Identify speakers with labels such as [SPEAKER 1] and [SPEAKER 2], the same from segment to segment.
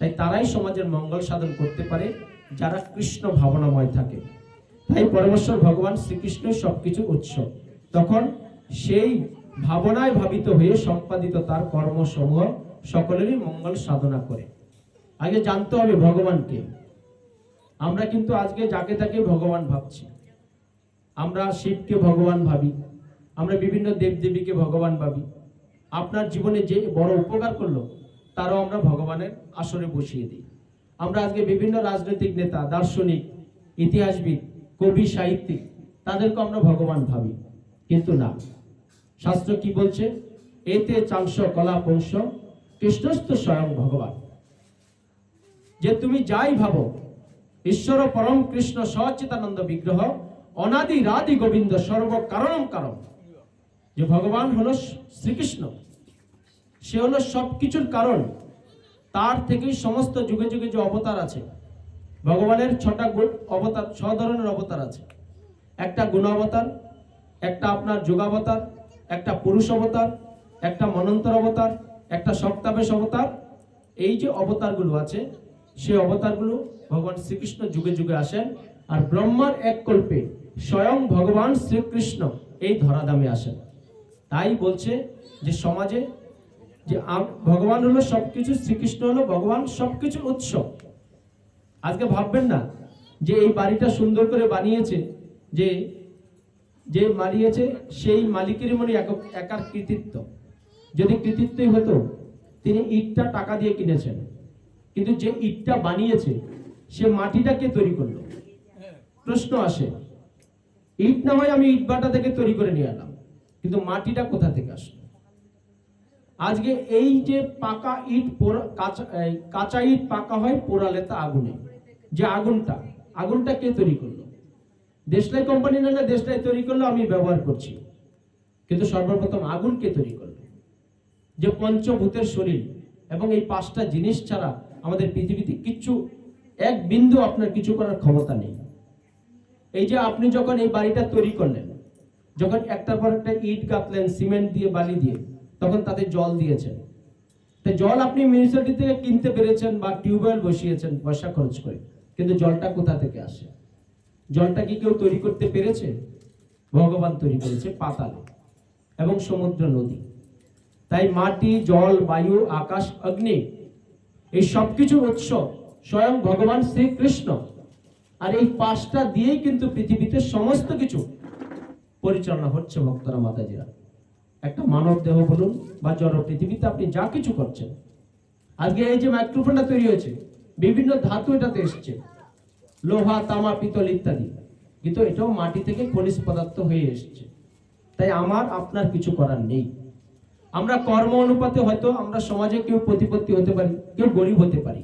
[SPEAKER 1] তাই তারাই সমাজের মঙ্গল সাধন করতে পারে যারা কৃষ্ণ ভাবনাময় থাকে। তাই পরমেশ্বর ভগবান শ্রীকৃষ্ণ সবকিছুর উৎস। তখন সেই ভাবনায় ভাবিত হয়ে সম্পাদিত তার কর্মসমূহ সকলেরই মঙ্গল সাধনা করে। আগে জানতে হবে ভগবানকে। আমরা কিন্তু আজকে যাকে তাকে ভগবান ভাবছি। আমরা শিবকে ভগবান ভাবি, আমরা বিভিন্ন দেবদেবীকে ভগবান ভাবি। আপনার জীবনে যে বড় উপকার করলো তারও আমরা ভগবানের আসরে বসিয়ে দিই। আমরা আজকে বিভিন্ন রাজনৈতিক নেতা, দার্শনিক, ইতিহাসবিদ, কবি, সাহিত্যিক তাদেরকে আমরা ভগবান ভাবি, কিন্তু না। শাস্ত্র কি বলছে? এতে চাংশ কলা পংশ কৃষ্ণস্থ স্বয়ং ভগবান। যে তুমি যাই ভাবো, ঈশ্বর পরম কৃষ্ণ সচিতানন্দ বিগ্রহ অনাদি রাদি গোবিন্দ সর্ব কারণম কারণ। যে ভগবান হলো শ্রীকৃষ্ণ, সে হলো সবকিছুর কারণ। তার থেকেই সমস্ত যুগে যুগে যে অবতার আছে, ভগবানের 6টা অবতার, 6 ধরনের অবতার আছে। একটা গুণ অবতার, একটা আপনার যোগাবতার, একটা পুরুষ অবতার, একটা মনন্তর অবতার, একটা সপ্তাবেশ অবতার। এই যে অবতারগুলো আছে, সেই অবতারগুলো ভগবান শ্রীকৃষ্ণ যুগে যুগে আসেন। আর ব্রহ্মার এক কল্পে স্বয়ং ভগবান শ্রীকৃষ্ণ এই ধরাধামে আসেন। তাই বলছে যে সমাজে যে ভগবান হলো সবকিছু, শ্রীকৃষ্ণ হলো ভগবান সবকিছুর উৎস। আজকে ভাববেন না যে এই বাড়িটা সুন্দর করে বানিয়েছে, যে বানিয়েছে সেই মালিকেরই মনে একার কৃতিত্ব। যদি কৃতিত্বই হতো, তিনি ইটটা টাকা দিয়ে কিনেছেন, কিন্তু যে ইটটা বানিয়েছে সে মাটিটা কে তৈরি করলো? প্রশ্ন আসে। ইট না হয় আমি ইট ভাটা থেকে তৈরি করে নিয়ে এলাম, কিন্তু মাটিটা কোথা থেকে আসলো? আজকে এই যে পাকা ইট, কাঁচা ইট পাকা হয় পোড়ালে তা আগুনে। যে আগুনটা কে তৈরি করলো? দেশলাই কোম্পানি না দেশলাই তৈরি করলো, আমি ব্যবহার করছি, কিন্তু সর্বপ্রথম আগুন কে তৈরি করলো? যে পঞ্চভূতের শরীর এবং এই 5টা জিনিস ছাড়া আমাদের পৃথিবীতে কিচ্ছু, এক বিন্দু আপনার কিছু করার ক্ষমতা নেই। এই যে আপনি যখন এই বাড়িটা তৈরি করলেন, যখন একটার পর একটা ইট গাঁথলেন সিমেন্ট দিয়ে, বালি দিয়ে, তখন তাতে জল দিয়েছেন। তাই জল আপনি মিউনিসিপ্যালিটি থেকে কিনতে পেরেছেন বা টিউবওয়েল বসিয়েছেন পয়সা খরচ করে, কিন্তু জলটা কোথা থেকে আসে? জলটা কি কেউ তৈরি করতে পেরেছে? ভগবান তৈরি করেছে পাতালে এবং সমুদ্র, নদী। তাই মাটি, জল, বায়ু, আকাশ, অগ্নি এই সবকিছুর উৎস স্বয়ং ভগবান শ্রীকৃষ্ণ। আর এই 5টা দিয়েই কিন্তু পৃথিবীতে সমস্ত কিছু পরিচালনা হচ্ছে। ভক্তরা, মাতাজিরা, একটা মানব দেহ বলুন বা জড় পৃথিবীতে আপনি যা কিছু করছেন, আজকে এই যে মাইক্রোফোনটা তৈরি হয়েছে, বিভিন্ন ধাতু এটাতে এসছে, লোহা, তামা, পিতল ইত্যাদি, কিন্তু এটাও মাটি থেকে খনিজ পদার্থ হয়ে এসছে। তাই আমার আপনার কিছু করার নেই। আমরা কর্ম অনুপাতে হয়তো আমরা সমাজে কেউ প্রতিপত্তি হতে পারি, কেউ গরিব হতে পারি,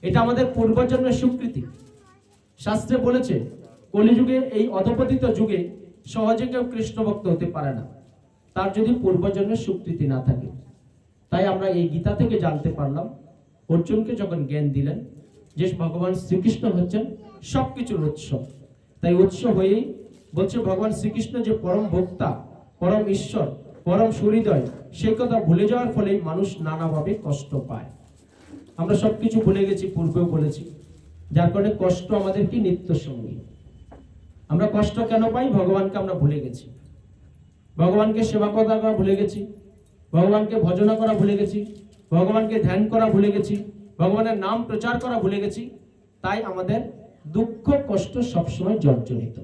[SPEAKER 1] এটা আমাদের পূর্বজন্মের স্বীকৃতি। শাস্ত্রে বলেছে কলিযুগে, এই অধপতিত যুগে সহজে কেউ কৃষ্ণ ভক্ত হতে পারে না, তার যদি পূর্বজন্মের স্বীকৃতি না থাকে। তাই আমরা এই গীতা থেকে জানতে পারলাম, অর্জুনকে যখন জ্ঞান দিলেন যে ভগবান শ্রীকৃষ্ণ হচ্ছেন সবকিছুর উৎস। তাই উৎস হয়েই বলছে ভগবান শ্রীকৃষ্ণ যে পরম ভোক্তা, পরম ঈশ্বর, পরম সুহৃদয়, সেই কথা ভুলে যাওয়ার ফলেই মানুষ নানাভাবে কষ্ট পায়। আমরা সবকিছু ভুলে গেছি, পূর্বেও বলেছি, যার কারণে কষ্ট আমাদের কি নিত্য সঙ্গী। আমরা কষ্ট কেন পাই? ভগবানকে আমরা ভুলে গেছি, ভগবানকে সেবা করা ভুলে গেছি, ভগবানকে ভজনা করা ভুলে গেছি, ভগবানকে ধ্যান করা ভুলে গেছি, ভগবানের নাম প্রচার করা ভুলে গেছি। তাই আমাদের দুঃখ কষ্ট সবসময় জর্জরিত।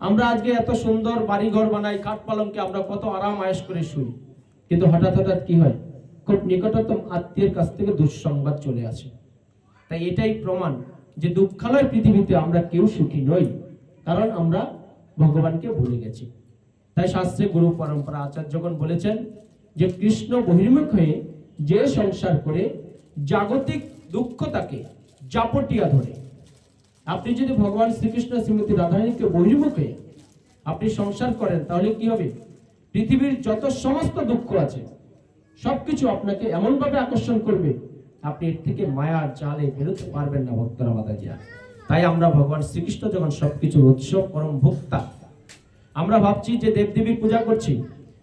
[SPEAKER 1] আমরা আজকে এত সুন্দর বাড়িঘর বানাই, কাঠ পালঙ্কে আমরা কত আরাম আয়েশ করে শুই, কিন্তু হঠাৎ হঠাৎ কি হয়? খুব নিকটতম আত্মীয়ের কাছ থেকে দুঃসংবাদ চলে আসে। তাই এটাই প্রমাণ যে দুঃখালয় পৃথিবীতে আমরা কেউ সুখী নই, কারণ আমরা ভগবানকে ভুলে গেছি। তাই শাস্ত্রে গুরু পরম্পরা আচার্যগণ বলেছেন যে কৃষ্ণ বহির্মুখ হয়ে যে সংসার করে জাগতিক দুঃখ তাকে জাপটিয়া ধরে। আপনি যদি ভগবান শ্রীকৃষ্ণ শ্রীমতী রাধারানীকে বহির্মুখ হয়ে আপনি সংসার করেন, তাহলে কি হবে? পৃথিবীর যত সমস্ত দুঃখ আছে সবকিছু আপনাকে এমন ভাবে আকর্ষণ করবে, আপনি এর থেকে মায়ার জালে বেরোতে পারবেন না। ভক্তরা, মাতাজিরা, তাই আমরা ভগবান শ্রীকৃষ্ণ যখন সবকিছুর উৎস, পরম ভোক্তা, আমরা ভাবছি যে দেবদেবীর পূজা করছি।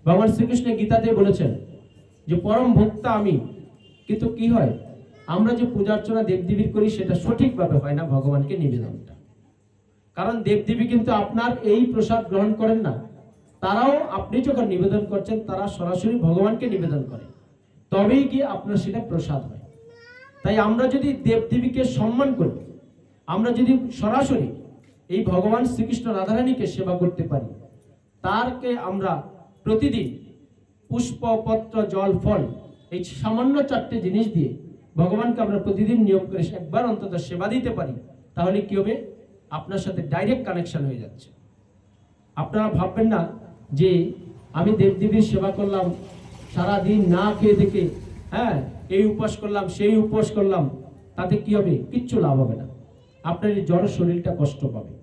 [SPEAKER 1] ভগবান শ্রীকৃষ্ণ গীতাতে বলেছেন যে পরম ভোক্তা আমি, কিন্তু কি হয়? আমরা যে পূজার্চনা দেবদেবীর করি সেটা সঠিকভাবে হয় না ভগবানকে নিবেদনটা। কারণ দেবদেবী কিন্তু আপনার এই প্রসাদ গ্রহণ করেন না, তারাও আপনি যখন নিবেদন করছেন তারা সরাসরি ভগবানকে নিবেদন করে, তবেই গিয়ে আপনার সেটা প্রসাদ হয়। তাই আমরা যদি দেবদেবীকে সম্মান করি, আমরা যদি সরাসরি এই ভগবান শ্রীকৃষ্ণ রাধারানীকে সেবা করতে পারি, তারকে আমরা প্রতিদিন পুষ্প, পত্র, জল, ফল, এই সামান্য 4টে জিনিস দিয়ে ভগবানকে আমরা প্রতিদিন নিয়ম করে একবার অন্তত সেবা দিতে পারি, তাহলে কি হবে, আপনার সাথে ডাইরেক্ট কানেকশন হয়ে যাচ্ছে। আপনারা ভাববেন না যে আমি দেবদেবীর সেবা করলাম সারা দিন না খেয়ে দেখে, হ্যাঁ এই উপবাস করলাম সেই উপবাস করলাম, তাতে কি হবে, কিচ্ছু লাভ হবে না। আপনার এই জড় শরীরটা কষ্ট পাবে।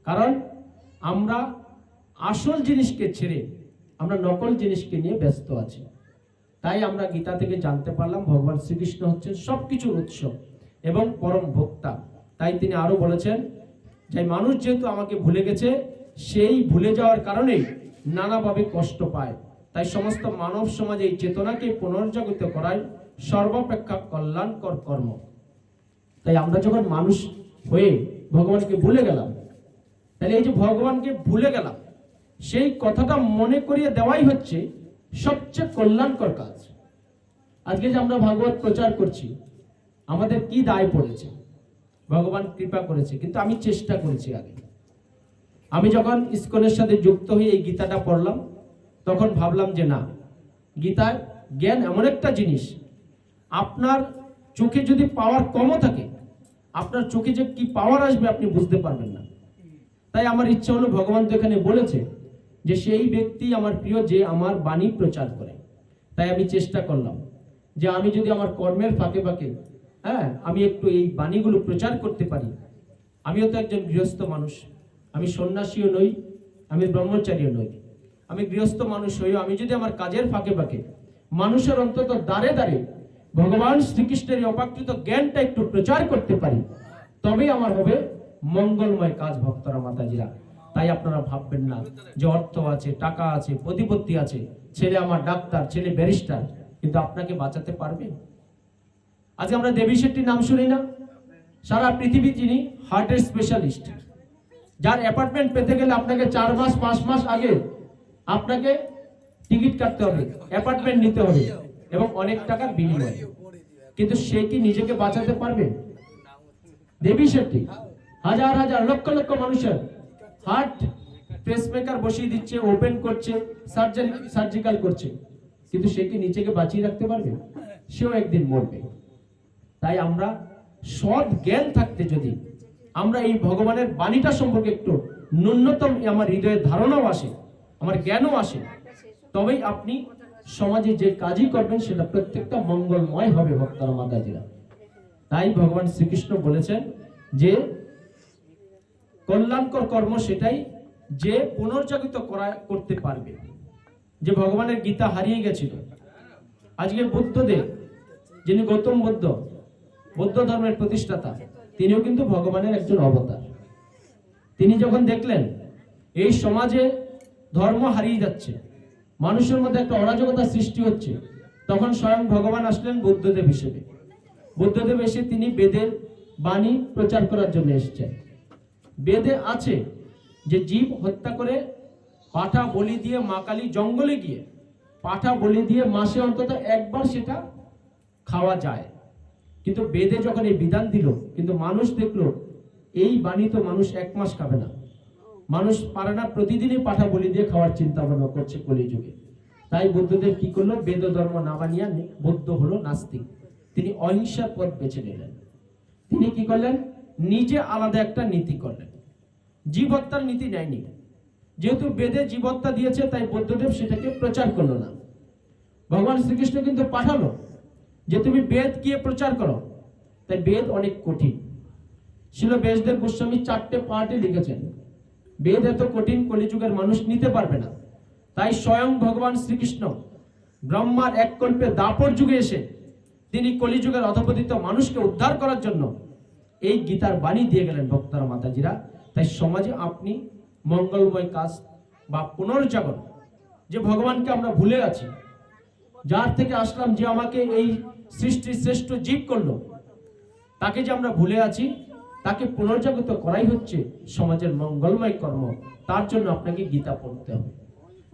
[SPEAKER 1] কারণ আমরা আসল জিনিসকে ছেড়ে আমরা নকল জিনিসকে নিয়ে ব্যস্ত আছি। তাই আমরা গীতা থেকে জানতে পারলাম ভগবান শ্রীকৃষ্ণ হচ্ছেন সবকিছুর উৎস এবং পরম ভোক্তা। তাই তিনি আরো বলেছেন যে মানুষ যেহেতু আমাকে ভুলে গেছে, সেই ভুলে যাওয়ার কারণেই নানাভাবে কষ্ট পায়। তাই সমস্ত মানব সমাজে এই চেতনাকে পুনর্জাগরিত করাই সর্বাপেক্ষা কল্যাণকর কর্ম। তাই আমরা যখন মানুষ হয়ে ভগবানকে ভুলে গেলাম, তাহলে এই যে ভগবানকে ভুলে গেলাম সেই কথাটা মনে করিয়ে দেওয়াই হচ্ছে সবচেয়ে কল্যাণকর কাজ। আজকে যে আমরা ভাগবত প্রচার করছি, আমাদের কি দায় পড়েছে, ভগবান কৃপা করেছে, কিন্তু আমি চেষ্টা করেছি। আগে আমি যখন ইসকনের সাথে যুক্ত হয়ে এই গীতাটা পড়লাম, তখন ভাবলাম যে না, গীতার জ্ঞান এমন একটা জিনিস, আপনার চোখে যদি পাওয়ার কমও থাকে, আপনার চোখে যে কি পাওয়ার আসবে আপনি বুঝতে পারবেন না। তাই আমার ইচ্ছা হলো, ভগবান তো এখানে বলেছে যে সেই ব্যক্তি আমার প্রিয় যে আমার বাণী প্রচার করে। তাই আমি চেষ্টা করলাম যে আমি যদি আমার কর্মের ফাঁকে ফাঁকে আমি একটু এই বাণীগুলো প্রচার করতে পারি। আমিও তো একজন গৃহস্থ মানুষ, আমি সন্ন্যাসীও নই, আমি ব্রহ্মচারীও নই, আমি গৃহস্থ মানুষ হইও আমি যদি আমার কাজের ফাঁকে ফাঁকে মানুষের অন্তত দ্বারে দ্বারে ভগবান শ্রীকৃষ্ণের অপাকৃত জ্ঞানটা একটু প্রচার করতে পারি, তবেই আমার হবে মঙ্গলময় কাজ ভক্তরা মাতাজিরা। তাই আপনারা ভাববেন না যে অর্থ আছে, টাকা আছে, প্রতিপত্তি আছে, ছেলে আমার ডাক্তার, ছেলে ব্যারিস্টার, কিন্তু আপনাকে বাঁচাতে পারবে? আজকে আমরা দেবী শেট্টির নাম শুনি না? সারা পৃথিবী যিনি হার্টের স্পেশালিস্ট, যার অ্যাপার্টমেন্ট পেতে গেলে আপনাকে 4 মাস 5 মাস আগে আপনাকে টিকিট কাটতে হবে, অ্যাপার্টমেন্ট নিতে হবে এবং অনেক টাকার বিনিময়। কিন্তু সে কি নিজেকে বাঁচাতে পারবে? দেবী শেট্টি হাজার হাজার লক্ষ লক্ষ মানুষের হার্ট পেসমেকার বসিয়ে দিচ্ছে, ওপেন করছে, সার্জিক্যাল করছে, কিন্তু সে কি নিজেকে বাঁচিয়ে রাখতে পারবে? সেও একদিন মরবে। তাই আমরা সৎ জ্ঞান থাকতে যদি আমরা এই ভগবানের বাণীটা সম্পর্কে একটু ন্যূনতম আমার হৃদয়ে ধারণাও আসে, আমার জ্ঞানও আসে, তবেই আপনি সমাজে যে কাজই করবেন সেটা প্রত্যেকটা মঙ্গলময় হবে ভক্তরা মাতাজিরা। তাই ভগবান শ্রীকৃষ্ণ বলেছেন যে কল্যাণকর কর্ম সেটাই যে পুনর্জাগরিত করতে পারবে। যে ভগবানের গীতা হারিয়ে গেছিল, আজকে বুদ্ধদেব যিনি গৌতম বুদ্ধ, বৌদ্ধ ধর্মের প্রতিষ্ঠাতা, তিনিও কিন্তু ভগবানের একজন অবতার। তিনি যখন দেখলেন এই সমাজে ধর্ম হারিয়ে যাচ্ছে, মানুষের মধ্যে একটা অরাজকতা সৃষ্টি হচ্ছে, তখন স্বয়ং ভগবান আসলেন বুদ্ধদেব হিসেবে। বুদ্ধদেব এসে তিনি বেদের বাণী প্রচার করার জন্য এসেছেন। বেদে আছে যে জীব হত্যা করে পাঠা বলি দিয়ে মা কালী জঙ্গলে গিয়ে পাঠা বলি দিয়ে মাসে অন্তত একবার সেটা খাওয়া যায়। কিন্তু বেদে যখন এই বিধান দিল, কিন্তু মানুষ দেখলো এই বাণী তো মানুষ 1 মাস খাবে না, মানুষ পারে না প্রতিদিনই পাঠা বলি দিয়ে খাওয়ার চিন্তা ভাবনা করছে কলিযুগে। তাই বুদ্ধদেব কি করলো, বেদ ধর্ম না মানিয়া বুদ্ধ হলো নাস্তিক। তিনি অহিংসার পথ বেছে নিলেন। তিনি কি করলেন, নিজে আলাদা একটা নীতি করলেন, জীব হত্যার নীতি নেয়নি। যেহেতু বেদে জীব হত্যা দিয়েছে, তাই বুদ্ধদেব সেটাকে প্রচার করলো না। ভগবান শ্রীকৃষ্ণ কিন্তু পাঠালো যে তুমি বেদ গিয়ে প্রচার করো। তাই বেদ অনেক কঠিন ছিল। ব্যাসদেব গোস্বামী 4টে পার্টে লিখেছেন, বেদ এত কঠিন কলিযুগের মানুষ নিতে পারবে না। তাই স্বয়ং ভগবান শ্রীকৃষ্ণ ব্রহ্মার এক কল্পে দাপর যুগে এসে তিনি কলিযুগের অধপতিত মানুষকে উদ্ধার করার জন্য এই গীতার বাণী দিয়ে গেলেন ভক্তরা মাতাজিরা। তাই সমাজে আপনি মঙ্গলময় কাজ বা পুনর্জাগরণ, যে ভগবানকে আমরা ভুলে আছি, যার থেকে আসলাম, যে আমাকে এই সৃষ্টির শ্রেষ্ঠ জীব করলো, তাকে যে আমরা ভুলে আছি, তাকে পুনর্জাগৃত করাই হচ্ছে সমাজের মঙ্গলময় কর্ম। তার জন্য আপনাকে গীতা পড়তে হবে।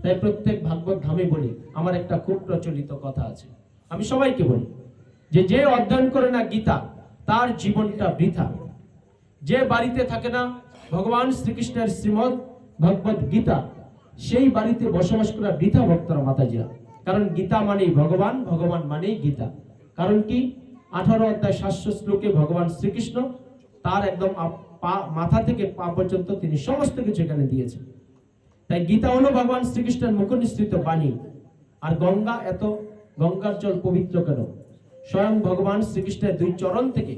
[SPEAKER 1] তাই প্রত্যেক ভাগবত ধামে বলি, আমার একটা খুব প্রচলিত কথা আছে, আমি সবাইকে বলি যে যে অধ্যয়ন করে না গীতা তার জীবনটা বৃথা। যে বাড়িতে থাকে না ভগবান শ্রীকৃষ্ণের শ্রীমদ ভগবত গীতা, সেই বাড়িতে বসবাস করা বৃথা ভক্তরা মাতাজিরা। কারণ গীতা মানেই ভগবান, ভগবান মানেই গীতা। কারণ কি 18 অধ্যায় 700 শ্লোকে ভগবান শ্রীকৃষ্ণ তার একদম মাথা থেকে পা পর্যন্ত তিনি সমস্ত কিছু এখানে দিয়েছেন। তাই গীতা হলো ভগবান শ্রীকৃষ্ণের মুখনিসৃত বাণী। আর গঙ্গার জল পবিত্র কেন? স্বয়ং ভগবান শ্রীকৃষ্ণের 2 চরণ থেকে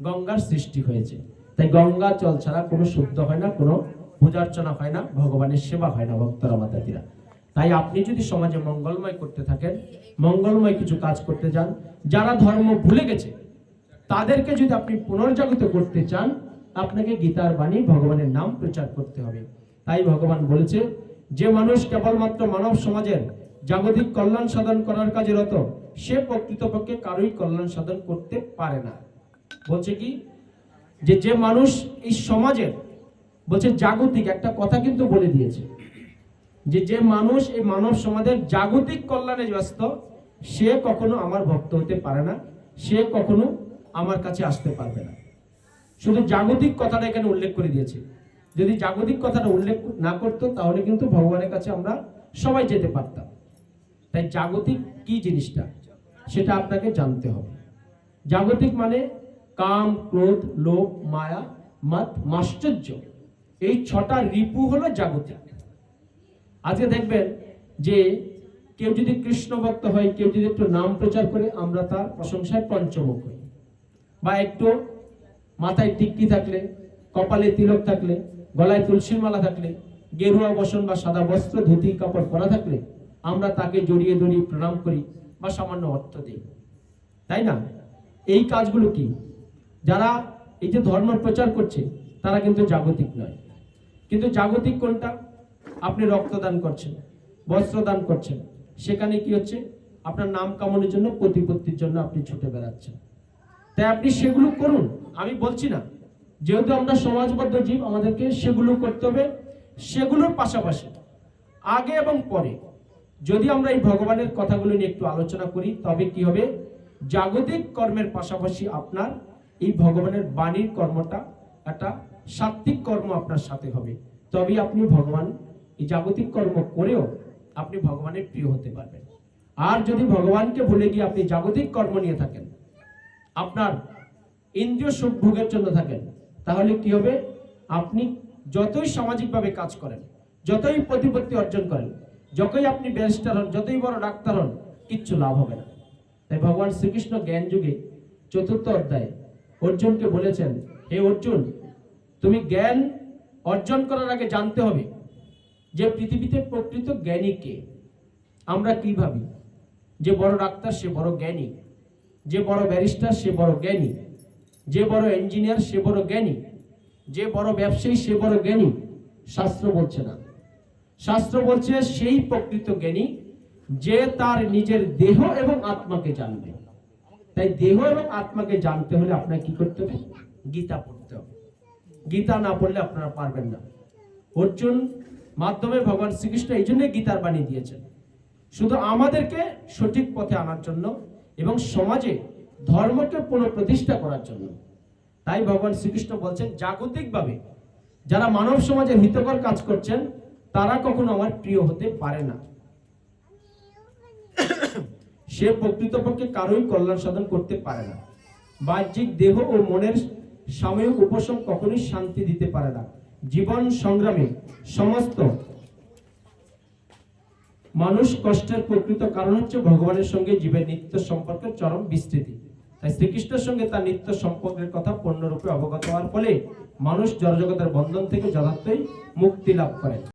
[SPEAKER 1] গঙ্গার সৃষ্টি হয়েছে। তাই গঙ্গা জল ছাড়া কোনো শুদ্ধ হয় না, কোনো পূজার্চনা হয় না, ভগবানের সেবা হয় না ভক্তরা মাতাজিরা। তাই আপনি যদি সমাজে মঙ্গলময় করতে থাকেন, মঙ্গলময় কিছু কাজ করতে যান, যারা ধর্ম ভুলে গেছে তাদেরকে যদি আপনি পুনর্জাগৃত করতে চান, আপনাকে গীতার বাণী ভগবানের নাম প্রচার করতে হবে। তাই ভগবান বলেছে, যে মানুষ কেবলমাত্র মানব সমাজের জাগতিক কল্যাণ সাধন করার কাজে রত, সে প্রকৃতপক্ষে কারোই কল্যাণ সাধন করতে পারে না। বলছে কি যে মানুষ এই সমাজের, বলছে জাগতিক, একটা কথা কিন্তু বলে দিয়েছে যে মানুষ এই মানব সমাজের জাগতিক কল্যাণে ব্যস্ত, সে কখনো আমার ভক্ত হতে পারে না, সে কখনো আমার কাছে আসতে পারবে না। শুধু জাগতিক কথাটা এখানে উল্লেখ করে দিয়েছে। যদি জাগতিক কথাটা উল্লেখ না করতো তাহলে কিন্তু ভগবানের কাছে আমরা সবাই যেতে পারতাম। তাই জাগতিক কি জিনিসটা সেটা আপনাকে জানতে হবে। জাগতিক মানে কাম, ক্রোধ, লোভ, মায়া, মদ, মাশ্চর্য, এই 6টা রিপু হলো জাগতিক। আজকে দেখবেন যে কেউ যদি কৃষ্ণ ভক্ত হয়, কেউ যদি একটু নাম প্রচার করে, আমরা তার প্রশংসায় পঞ্চমুখ হই। বা একটু মাথায় টিক্কি থাকলে, কপালে তিলক থাকলে, গলায় তুলসীর মালা থাকলে, গেরুয়া বসন বা সাদা বস্ত্র, ধুতি কাপড় পরা থাকলে আমরা তাকে জড়িয়ে ধরিয়ে প্রণাম করি বা সামান্য অর্থ দিই, তাই না? এই কাজগুলো কি? যারা এই যে ধর্ম প্রচার করছে তারা কিন্তু জাগতিক নয়। কিন্তু জাগতিক কোনটা? আপনি রক্তদান করছেন, বস্ত্রদান করছেন, সেখানে কি হচ্ছে? আপনার নাম কামানোর জন্য, প্রতিপত্তির জন্য আপনি ছুটে বেড়াচ্ছেন। তাই আপনি সেগুলো করুন, আমি বলছি না। যেহেতু আমরা সমাজবদ্ধ জীব, আমাদেরকে সেগুলো করতে হবে। সেগুলোর পাশাপাশি আগে এবং পরে যদি আমরা এই ভগবানের কথাগুলো নিয়ে একটু আলোচনা করি, তবে কি হবে? জাগতিক কর্মের পাশাপাশি আপনার এই ভগবানের বাণীর কর্মটা একটা সাত্বিক কর্ম আপনার সাথে হবে। তবেই আপনি ভগবান, এই জাগতিক কর্ম করেও আপনি ভগবানের প্রিয় হতে পারবেন। আর যদি ভগবানকে ভুলে গিয়ে আপনি জাগতিক কর্ম নিয়ে থাকেন, আপনার ইন্দ্রিয় সুখ ভোগের জন্য থাকেন, তাহলে কি হবে? আপনি যতই সামাজিকভাবে কাজ করেন, যতই প্রতিপত্তি অর্জন করেন, যতই আপনি ব্যারিস্টার হন, যতই বড় ডাক্তার হন, কিচ্ছু লাভ হবে না। তাই ভগবান শ্রীকৃষ্ণ জ্ঞান যুগে 4th অধ্যায়ে অর্জুনকে বলেছেন, হে অর্জুন, তুমি জ্ঞান অর্জন করার আগে জানতে হবে যে পৃথিবীতে প্রকৃত জ্ঞানী কে। আমরা কি ভাবি? যে বড় ডাক্তার সে বড় জ্ঞানী, যে বড় ব্যারিস্টার সে বড় জ্ঞানী, যে বড় ইঞ্জিনিয়ার সে বড় জ্ঞানী, যে বড় ব্যবসায়ী সে বড় জ্ঞানী। শাস্ত্র বলছে না। শাস্ত্র বলছে সেই প্রকৃত জ্ঞানী যে তার নিজের দেহ এবং আত্মাকে জানবে। তাই দেহ এবং আত্মাকে জানতে হলে আপনাকে কি করতে হবে? গীতা পড়তে হবে। গীতা না পড়লে আপনারা পারবেন না। অর্জুন মাধ্যমে ভগবান শ্রীকৃষ্ণ এই জন্য গীতার বাণী দিয়েছেন, শুধু আমাদেরকে সঠিক পথে আনার জন্য এবং সমাজে ধর্মকে পুনঃপ্রতিষ্ঠা করার জন্য। তাই ভগবান শ্রীকৃষ্ণ বলছেন, জাগতিকভাবে যারা মানব সমাজে হিতকর কাজ করছেন তারা কখনো আমার প্রিয় হতে পারে না। সে প্রকৃতপক্ষে কারোই কল্যাণ সাধন করতে পারে না। বাহ্যিক দেহ ও মনের সাময়িক উপশম কখনোই শান্তি দিতে পারে না। জীবন সংগ্রামে সমস্ত মানুষ কষ্টের প্রকৃত কারণ হচ্ছে ভগবানের সঙ্গে জীবের নিত্য সম্পর্কের চরম বিস্তৃতি। তাই শ্রীকৃষ্ণের সঙ্গে তার নিত্য সম্পর্কের কথা পূর্ণরূপে অবগত হওয়ার ফলে মানুষ জড়জগতের বন্ধন থেকে যথার্থই মুক্তি লাভ করে।